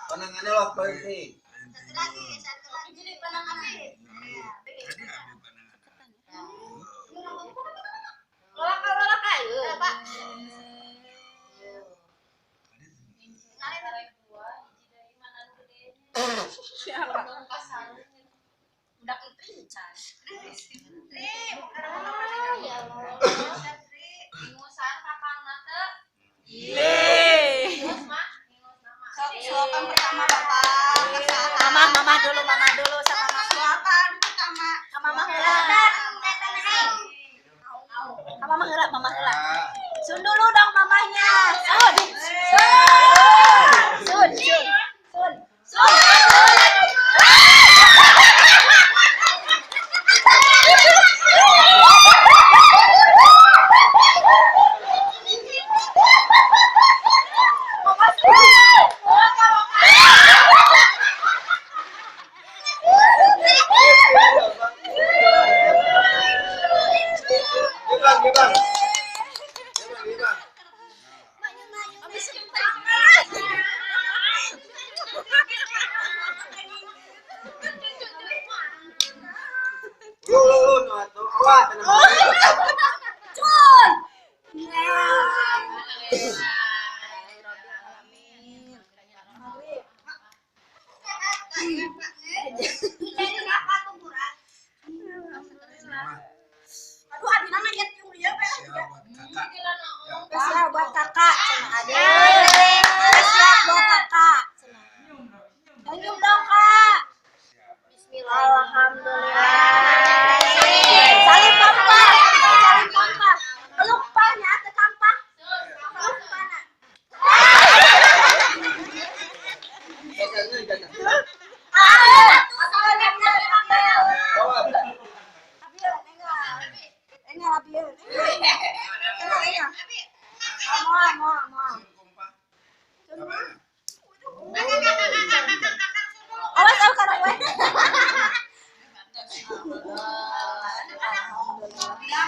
Panangannya loh berhenti. Jadi panangannya. Lolak ayo, Pak. Udah kepincang. Ya Allah. Ingusan kakangna teh. Ingus mah, ingus nama. Suapan pertama Bapak. Mama dulu sama mama. Suapan pertama. Mama heula. Mama heula. Sun dulu dong mamanya. Sun. Gibang. Lu tuh awat Aduh, adi nama lihat yung dia Spesial buat kakak, cina Ade. Spesial buat kakak. Senyum dong, Kak. Bismillah. Alhamdulillah. Salim papa. Peluk panya ke kampak. Peluk pana. Apa?